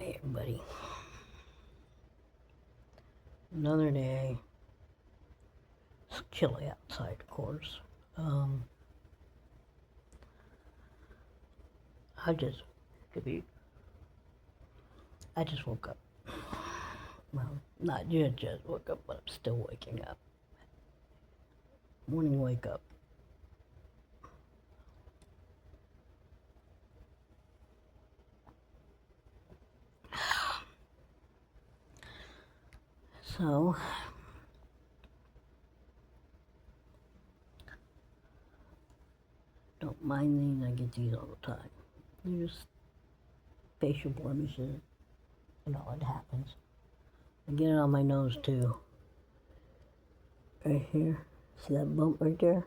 Hey everybody, another day. It's chilly outside, of course. Um, I just, I just woke up. Well, not just woke up, but I'm still waking up. Morning wake up. So, don't mind these. I get these all the time. They're just facial blemishes. It happens. I get it on my nose too. Right here. See that bump right there?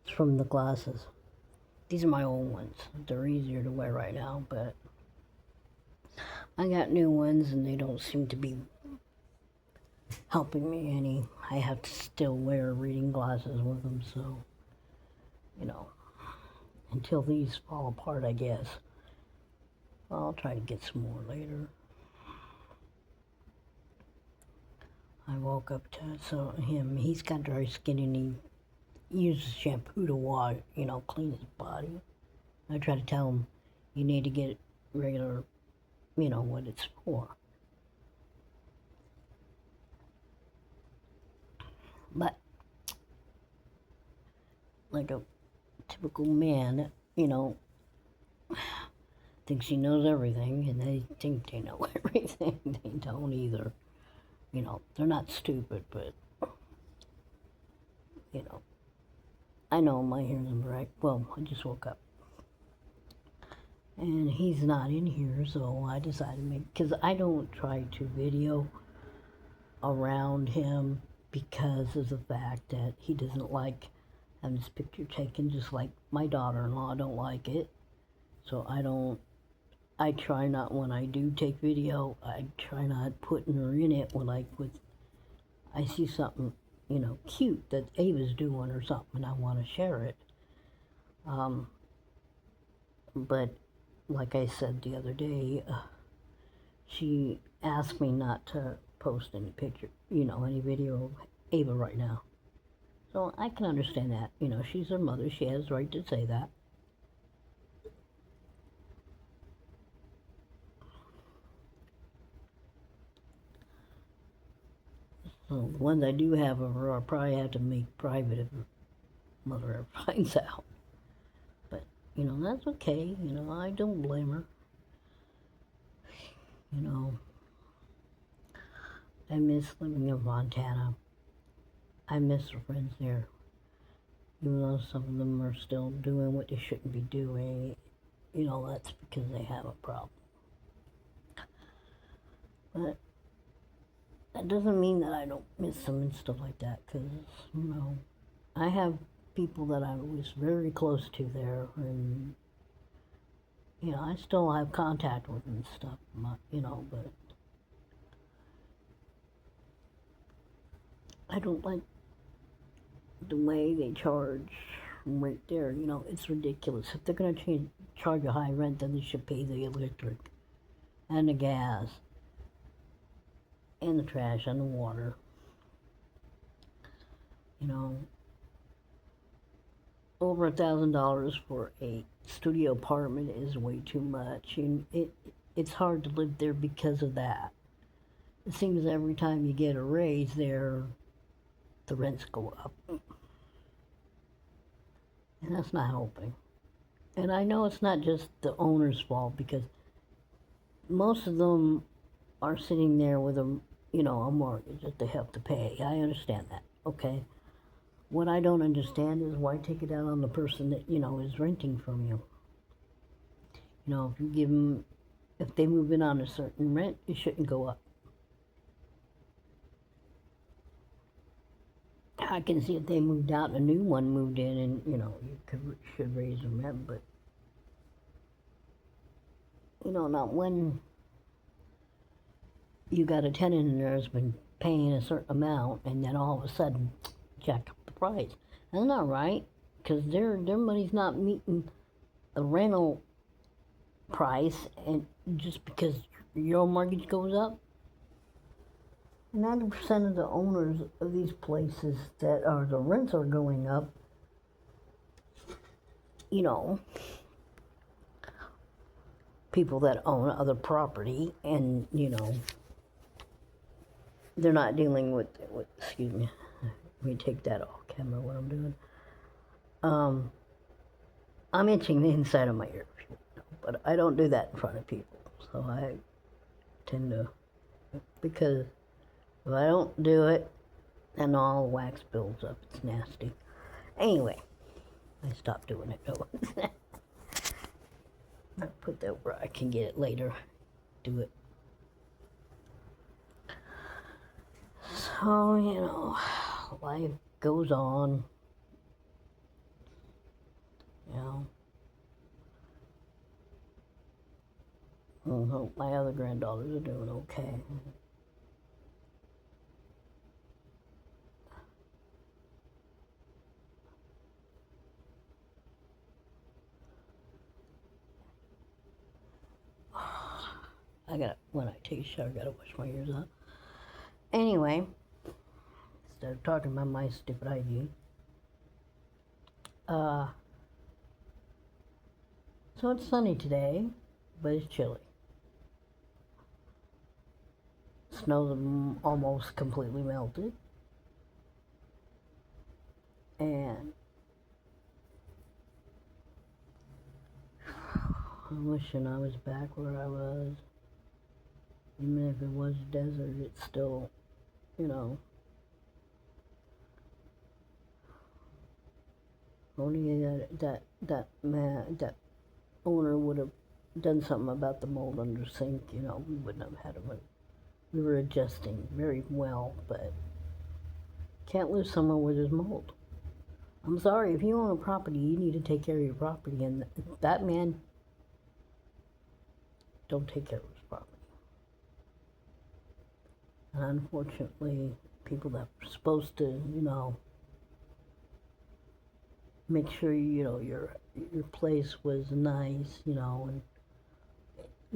It's from the glasses. These are my old ones. They're easier to wear right now, but I got new ones and they don't seem to be helping me any. I have to still wear reading glasses with them, so, until these fall apart, I guess. I'll try to get some more later. I woke up to he's got dry skin and he uses shampoo to wash, clean his body. I try to tell him, you need to get regular, what it's for. But, like a typical man, thinks he knows everything, and they think they know everything. They don't either. They're not stupid, but, I know my hair's bright. Well, I just woke up. And he's not in here, so I decided to because I don't try to video around him because of the fact that he doesn't like having his picture taken, just like my daughter-in-law don't like it. So I try not, when I do take video, I try not putting her in it when I see something, cute that Ava's doing or something and I want to share it. But like I said the other day, she asked me not to post any picture, any video of Ava right now. So I can understand that. She's her mother. She has the right to say that. So the ones I do have of her, I'll probably have to make private if her mother ever finds out. But, that's okay. I don't blame her. I miss living in Montana. I miss her friends there. Even though some of them are still doing what they shouldn't be doing, that's because they have a problem. But that doesn't mean that I don't miss them and stuff like that, because, I have people that I was very close to there, and, I still have contact with them and stuff, but I don't like the way they charge right there. It's ridiculous. If they're going to charge a high rent, then they should pay the electric and the gas and the trash and the water. Over $1,000 for a studio apartment is way too much, and it's hard to live there because of that. It seems every time you get a raise there, the rents go up. And that's not helping. And I know it's not just the owner's fault, because most of them are sitting there with a mortgage that they have to pay. I understand that, okay? What I don't understand is why take it out on the person that, is renting from you. If you give them, if they move in on a certain rent, it shouldn't go up. I can see if they moved out and a new one moved in, and you should raise the rent, but not when you got a tenant in there that's been paying a certain amount, and then all of a sudden jack up the price. That's not right, because their money's not meeting the rental price, and just because your mortgage goes up. 90% of the owners of these places that are the rents are going up, you know, people that own other property, and you know, they're not dealing with excuse me, let me take that off camera what I'm doing. I'm itching the inside of my ear, but I don't do that in front of people, so I tend to, because if I don't do it, then all the wax builds up. It's nasty. Anyway, I stopped doing it though. I'll put that where I can get it later. Do it. So, you know, life goes on. You know. I hope my other granddaughters are doing okay. When I take a shower, I gotta wash my ears out. Anyway, instead of talking about my stupid ID, so it's sunny today, but it's chilly. Snow's almost completely melted. And I'm wishing I was back where I was. Even if it was desert, it's still, you know, only that owner would have done something about the mold under sink, you know, we wouldn't have had it. We were adjusting very well, but can't live somewhere where there's mold. I'm sorry, if you own a property, you need to take care of your property, and that man don't take care of his property. And unfortunately, people that are supposed to, you know, make sure, you know, your place was nice, you know, and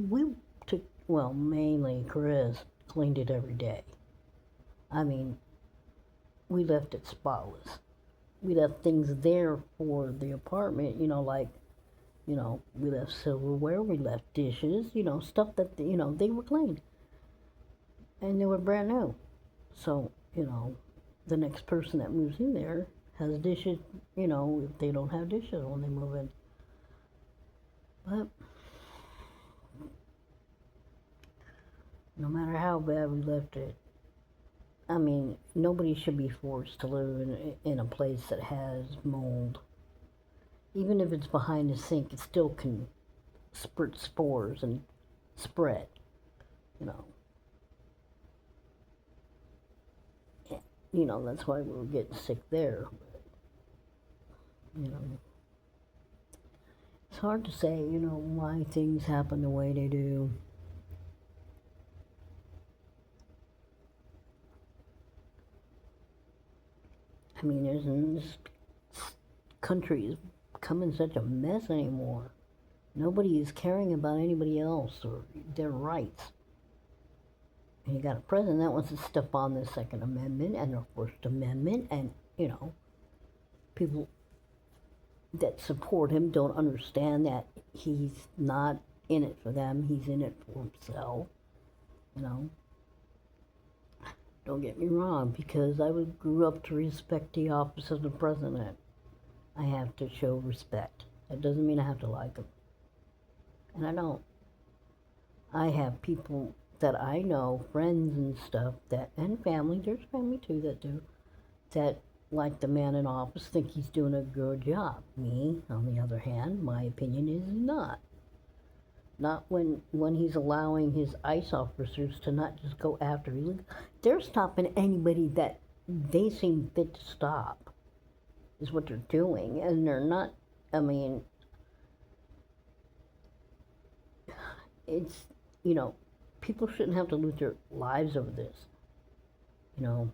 we took, well, mainly Chris cleaned it every day. I mean, we left it spotless. We left things there for the apartment, you know, like, you know, we left silverware, we left dishes, you know, stuff that, you know, they were clean. And they were brand new. So, you know, the next person that moves in there has dishes, you know, if they don't have dishes when they move in. But no matter how bad we left it, I mean, nobody should be forced to live in a place that has mold. Even if it's behind the sink, it still can spurt spores and spread, you know. You know, that's why we were getting sick there. But, you know, it's hard to say, you know, why things happen the way they do. I mean, this country is becoming such a mess anymore. Nobody is caring about anybody else or their rights. And you got a president that wants to step on the Second Amendment and the First Amendment, and, you know, people that support him don't understand that he's not in it for them, he's in it for himself, you know. Don't get me wrong, because I grew up to respect the office of the president. I have to show respect. That doesn't mean I have to like him. And I don't. I have people that I know, friends and stuff, that, and family, there's family too that do, that like the man in office, think he's doing a good job. Me, on the other hand, my opinion is not. Not when he's allowing his ICE officers to not just go after illegal. They're stopping anybody that they seem fit to stop, is what they're doing. And they're not, I mean, it's, you know, people shouldn't have to lose their lives over this, you know.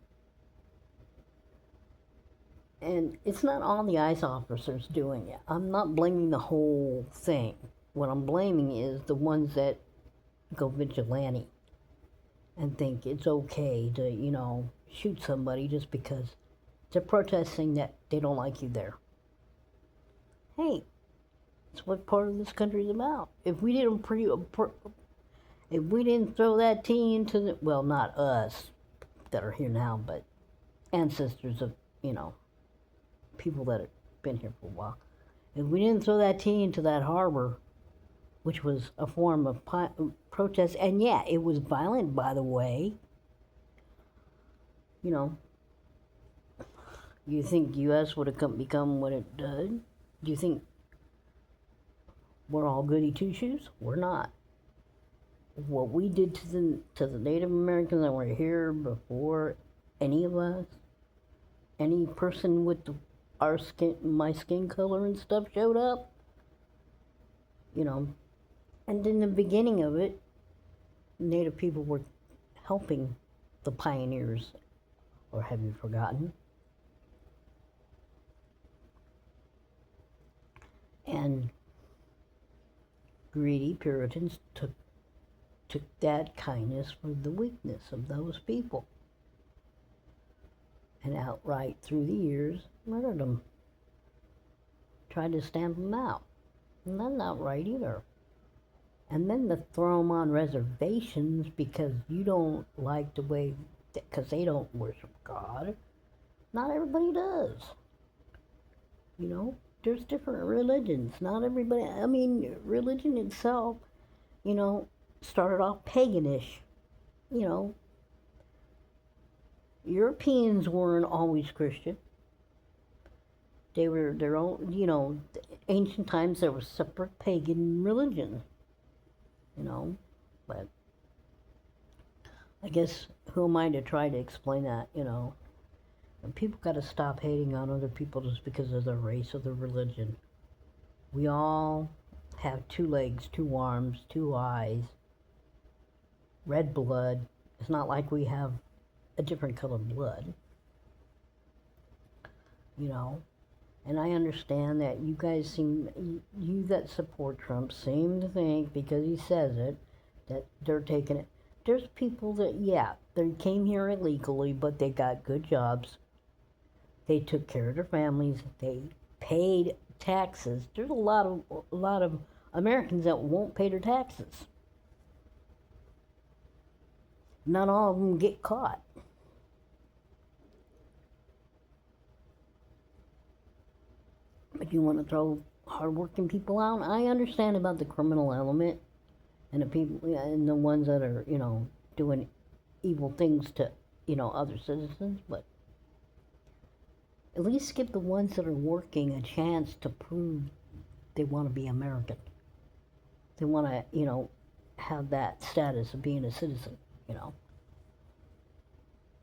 And it's not all the ICE officers doing it. I'm not blaming the whole thing. What I'm blaming is the ones that go vigilante and think it's okay to, shoot somebody just because they're protesting that they don't like you there. Hey, that's what part of this country is about. If we didn't throw that tea into the, well, not us that are here now, but ancestors of, people that have been here for a while. If we didn't throw that tea into that harbor, which was a form of protest, and yeah, it was violent, by the way. You think U.S. would have become what it did? Do you think we're all goody two-shoes? We're not. What we did to the Native Americans that were here before any of us, any person with my skin color and stuff showed up, and in the beginning of it, Native people were helping the pioneers, or have you forgotten? And greedy Puritans took that kindness for the weakness of those people, and outright through the years murdered them, tried to stamp them out, and that's not right either. And then to throw them on reservations because you don't like the way, because they don't worship God. Not everybody does. There's different religions. Not everybody, religion itself, started off paganish. Europeans weren't always Christian. They were their own, ancient times there was separate pagan religion. But I guess who am I to try to explain that, And people got to stop hating on other people just because of their race or their religion. We all have 2 legs, 2 arms, 2 eyes, red blood. It's not like we have a different color blood, And I understand that you guys you that support Trump seem to think, because he says it, that they're taking it. There's people that, yeah, they came here illegally, but they got good jobs. They took care of their families. They paid taxes. There's a lot of Americans that won't pay their taxes. Not all of them get caught. But you want to throw hardworking people out? I understand about the criminal element and the people and the ones that are, doing evil things to, other citizens, but at least give the ones that are working a chance to prove they want to be American. They want to, have that status of being a citizen,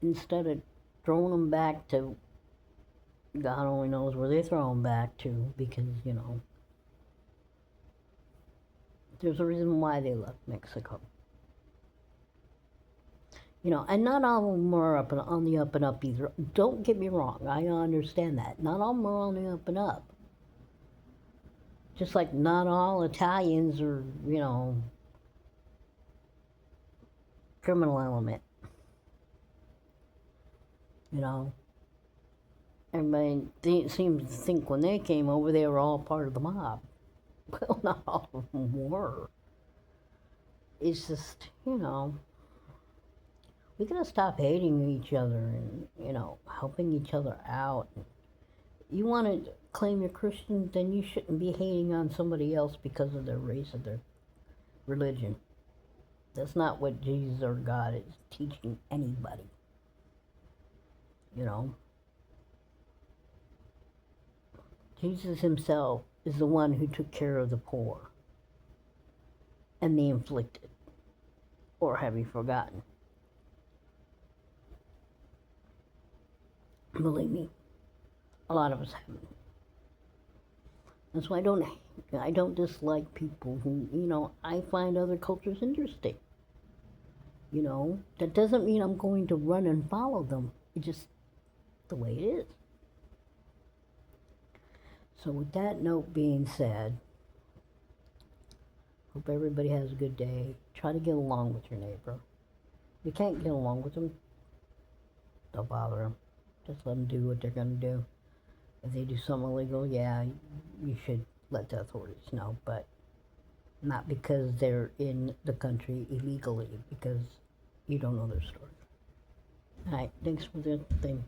Instead of throwing them back to, God only knows where they throw them back to, because, there's a reason why they left Mexico. And not all of them are on the up and up either. Don't get me wrong, I understand that. Not all of them are on the up and up. Just like not all Italians are, criminal element. Everybody seems to think when they came over they were all part of the mob. Well, not all of them were. It's just, we gotta stop hating each other and, helping each other out. You want to claim you're Christian, then you shouldn't be hating on somebody else because of their race or their religion. That's not what Jesus or God is teaching anybody. Jesus himself is the one who took care of the poor and the afflicted. Or have you forgotten? Believe me, a lot of us haven't. That's why I don't dislike people who, I find other cultures interesting. That doesn't mean I'm going to run and follow them. It's just the way it is. So with that note being said, Hope everybody has a good day. Try to get along with your neighbor. If you can't get along with them, don't bother them. Just let them do what they're going to do. If they do something illegal, yeah, you should let the authorities know, but not because they're in the country illegally, because you don't know their story. All right, thanks for the thing.